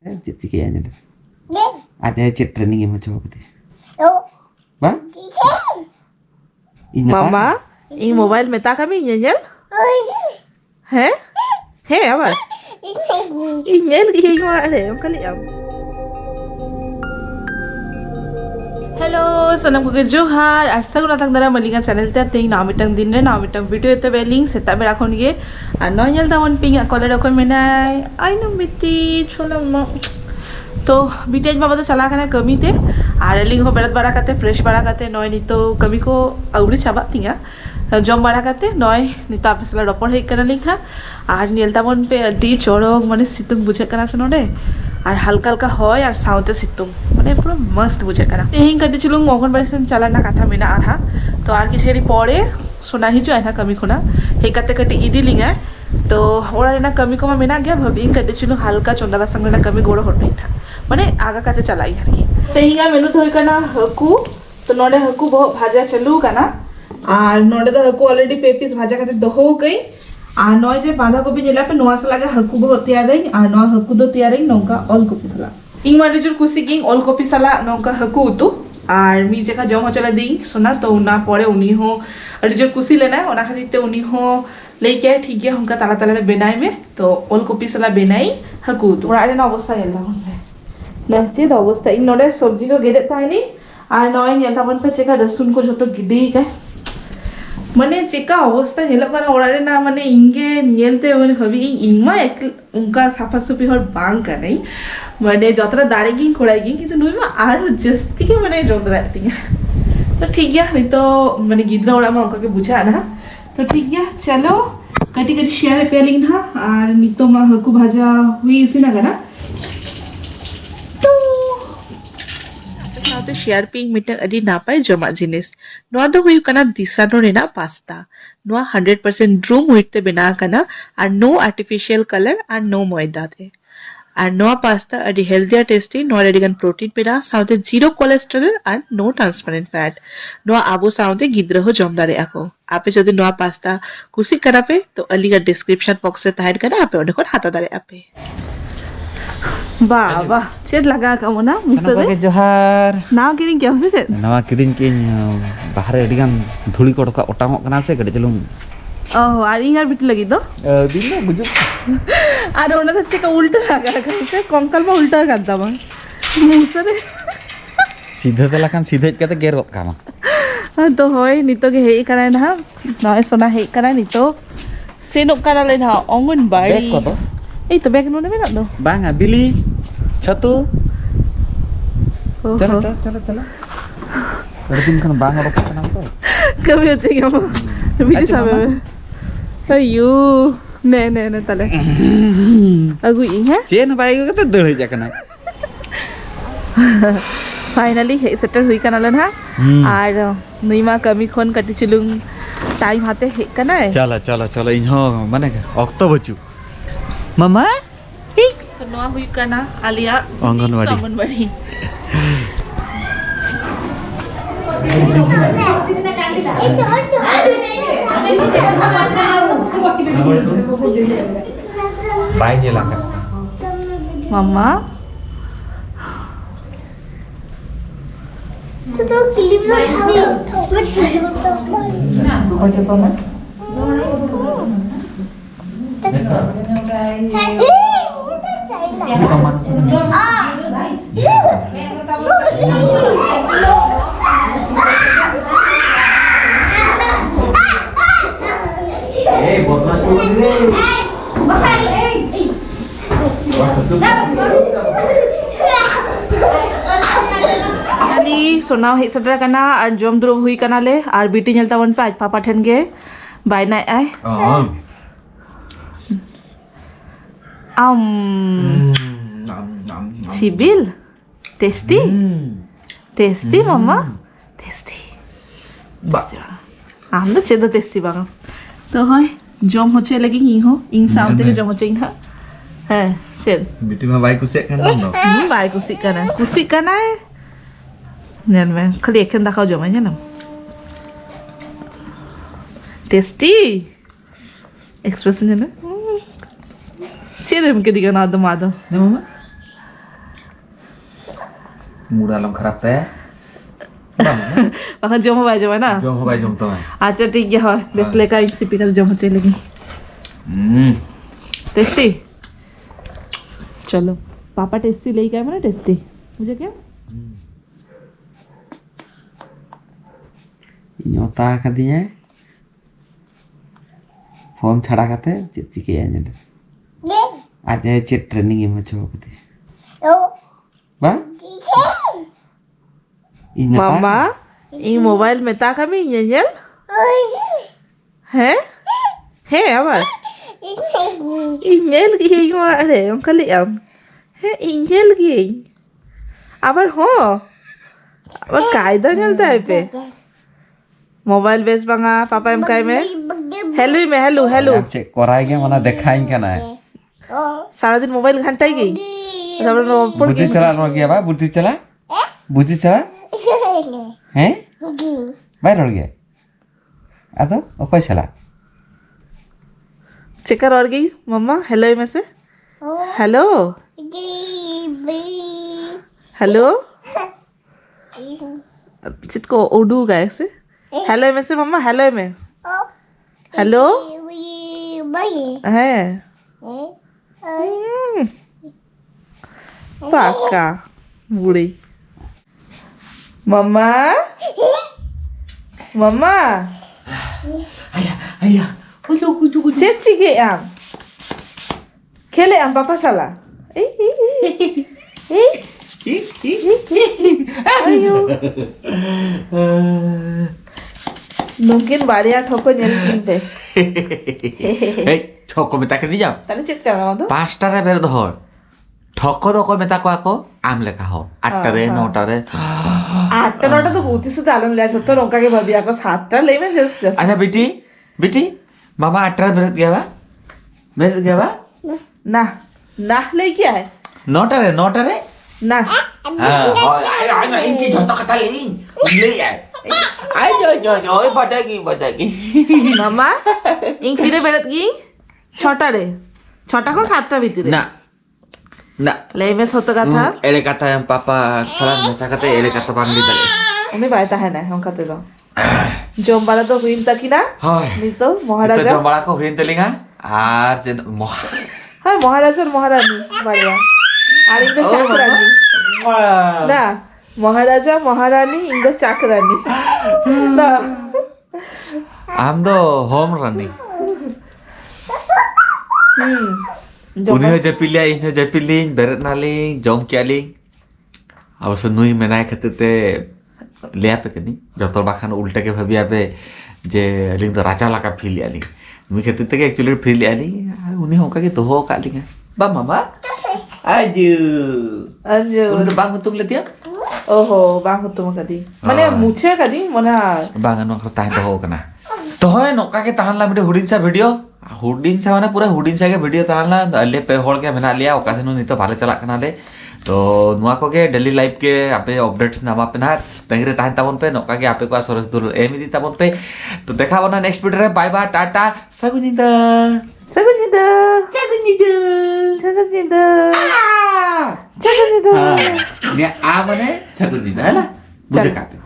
Cici kayaknya deh. Ada training yang macam apa deh? Bang? Mama, ini mobile में ता kami nyel? Heh? Heh apa? Nyel kaya yung ada yung kaliam. Hello, salam ko Johar. Arsa ko natang dara malingan channel te ting na mitang din na mitang video ete beling seta be rakhon ge. Ano nyel ta on ping color rakhon menai. Ai no miti chola ma. तो बीटेज बाबा तो चला करना कमी थे आरलिंग हो बेरत बड़ा करते fresh बड़ा करते नॉय नी तो कमी को अउरी चाबा तिंगा जम बड़ा करते नॉय नी तो आपस ला डपर हे करना लिंग था आर नीलता मन पे डी चोरक माने सितुंग बुझे करना से नोडे आर हल्का हल्का होय आर साउंड सितुंग माने पूरा मस्त बुझे करना तेहिं कटी चलुंग मोहन बारिसन चला ना कथा मेना आधा तो आर किसी पड़े सोना ही जो है ना कमी खुना हे कते कटी इदी लिंगा तो ओरा ना कमी को मेना गया भबी कटे चलुंग हल्का चंदला संग ना कमी गोड़ो होट नहीं था माने आगा काते चलाई हरकी तेहिंगा मेनू थोय कना हकू तो नोडे हकू बहुत भाजा चलू कना आर नोडे तो हकू ऑलरेडी पेपीस भाजा काते दोहो गई आर नोय जे बांधा गोभी जेला पे नोआ से लागे हकू बहुत तैयार रही आर नोआ हकू दो तैयार रही नोका ऑल कॉपी सला इंग माने जुर कुसी किंग ऑल कॉपी सला नोका हकू उतु आर मी जेका जम चला दी सोना तो उना पड़े उनी हो अड़ी जो कुसी लेना है ओना खातिर ते उनी हो लेके आए ठीक है हमका ताला ताला बेनाई में तो ऑल कॉपी सला बेनाई हकू तो ओरा रे ना अवस्था येला मन नस्ती तो अवस्था इन नोडे सब्जी को गेदे ताइनी आर नॉय नेल ताबन पे चेका रसुन को जतो गिडी का माने चेका अवस्था नेल कना ओरा रे ना माने इंगे नेलते माने हबी इंगमा एक उनका साफा सुपी हर बांग का नहीं माने जतरा दाड़ेगी खोड़ाएगी किंतु नुईमा आर जस्ती के माने जोंदरा तिंगा तो ठीक है नहीं तो माने गिदरा ओरा मा उनका के बुझा ना तो ठीक है चलो कटी कटी शेयर पे लिंग ना आर नितो मा हकू भाजा हुई इसी ना कना तो शेयर पिंग मिटंग अडी नापाय जमा जिनिस नोआ दो हुई कना दिसानो रेना पास्ता नोआ 100% रूम हुईते बिना कना और नो आर्टिफिशियल कलर और नो मैदा दे और नोआ पास्ता अडी हेल्दियर टेस्टी नोआ रेडिगन प्रोटीन पेरा साउथे जीरो कोलेस्ट्रॉल और नो ट्रांसपेरेंट फैट नोआ आबो साउथे गिद्रहो जमदारे आको आपे जदि नोआ पास्ता कुसी करा पे तो अलीगा डिस्क्रिप्शन बॉक्स से ताहिर करा आपे ओडे कोन हाता दारे आपे बाबा चेत लगा का मोना मुसदे जोहार ना किरिंग क्या होसे चेत नवा किरिन के बाहर अडिगान धुली को का ओटामो कना से गडे चलुम ओह आर इंगार बिट लगी तो दिन ना गुजु आर ओना त चेका उल्टा लगा का कंकल में उल्टा कर दबा मुसदे सीधे तला खान सीधे कते गेर गत कामा तो होय नितो के हेई करा ना नय सोना हेई करा नितो सेनो करा ले ना अंगन बाड़ी बैग को तो ए तो बैग नोने मेना दो बांगा बिली छतु चलो चलो चलो लड़किन kan bang rok kenapa kami hote kamu bilis sabe ayo ne tale agu ing ha chen bai ko kata deu ja kana finally हे सेटल हुई kana len ha ar nuima kami khon kati chulung time hate he kana चलो चलो चलो इन हो माने octo बचू मामा तो नोआ हुई kana alia anganwadi by J Laka मम्मा तो क्लिप ना को के तो ना सोना हे सदरा कना और जम द्रुब हुई कना ले और बीटी नेलता वन पे आज पापा ठन गे बाय ना आय सिबिल टेस्टी टेस्टी मम्मा टेस्टी आम तो चेदो टेस्टी बागा तो होय जम होचे लगी हि हो इन साउंड के जम होचे इन है चल बिटी में बाई कुसे kan dong बाय कुसी कना नेन में खाली एकन दाखाव जम है ना टेस्टी एक्सप्रेशन है ना चेदो हमके दिगा ना दो मादो ना मामा मूड आलम खराब तय bakal jom apa aja mana? जम हो भाई जम तो है Aja tiga ha, best leka isi pikir jom aja lagi. Tasty? चलो पापा टेस्टी लेके आए ना टेस्टी मुझे क्या ᱧᱚᱛᱟ ᱠᱟᱫᱤᱧᱟᱭ ᱯᱷᱳᱱ ᱪᱷᱟᱲᱟ ᱠᱟᱛᱮ ᱪᱮᱫ ᱪᱤᱠᱟᱹᱭᱟ ᱧᱮᱞ ᱟᱡ ᱪᱮᱫ ᱴᱨᱮᱱᱤᱝ ᱮᱢ ᱦᱚᱪᱚ ᱠᱟᱫᱮ ᱵᱟᱝ ᱤᱧ Mama ini mobile meta kami nyel Heh? Heh apa? Inyel gini yang ada yang kali am. Heh inyel gini. Abar ho. Abar kaida nyelta hai pe. Mobile base banga papa em kai me. Hello me hello hello. Check कराएंगे मना देखाएंगे क्या ना है सारा दिन mobile घंटा ही गई तब पढ़ बुद्धि चला रो गया बा बुद्धि चला हैं बाहर उड़ गया अतो ओको चला चेकर और गई मम्मा हेलो में से हेलो हेलो चित को उड़ू गए से हेलो में से मम्मा हेलो में हेलो है पाका बूढ़ी मम्मा मम्मा आया Cici ke yang Kele yang papa salah Ayo Mungkin baria thoko nyelkin pe ठोको मेता के दिया Tadi cek kan kamu tuh 5टा रे बेर धर ठोको दको मेता को आको आम लेखा हो 8टा रे 9टा रे 8टा 9टा तो बहुत ही सुध आलम लिया छोटा रोका के भाभी आको 7टा ले में जस्ट अच्छा बेटी मामा 8टा रे बेर गया बा ना ना ले क्या है 9टा रे ना हां आई इनकी झोटा कटा ले आई जो बटाकी मामा इंग तीरे बेरत की छोटा रे छोटा को 7टा भीतर ना ले में सोतो kata ele kata yang papa salah masa kata ele kata bang di tadi Umi baik tahan ya, orang kata tu. Jom bala tu huin tak kina? Hai. Ni tu Maharaja. Itu jom bala ko huin telinga. Ar jen Hai Maharaja dan Maharani baria. Ari itu Chakrani. Nah, Maharaja Maharani itu Chakrani. Nah. Am do home running. Uni ho japilya in ho japilin beret naling jom kialing. Awas nui menai khatete ले पे कनी जब तो बाखान उल्टा के भाभी पे जे लिंग तो राजा लगा फील आली मुई कहते थे कि एक्चुअली फील आली उन्हें होका के तो हो का लिंग बा मामा आजू उन्हें तो बांग तुम लेती है ओहो बांग तुम कदी माने मुझे कदी मना बांग नो करता है तो हो कना तो है नोका के ताहन ला हुडिन सा माने पूरा हुडिन सा के वीडियो ताहन ला ले पे होल के मेना लिया ओका से नो नितो भाले चला कना ले तो नुआ को के डेली लाइफ के आपे अपडेट्स नामा पे ना तंगरे ताहन ताबन पे नोका के आपे को सरस दुल एमी दी ताबन पे तो देखा बना नेक्स्ट वीडियो रे बाय बाय टाटा सगुनिदा ने आ माने सगुनिदा हला बुझे काटे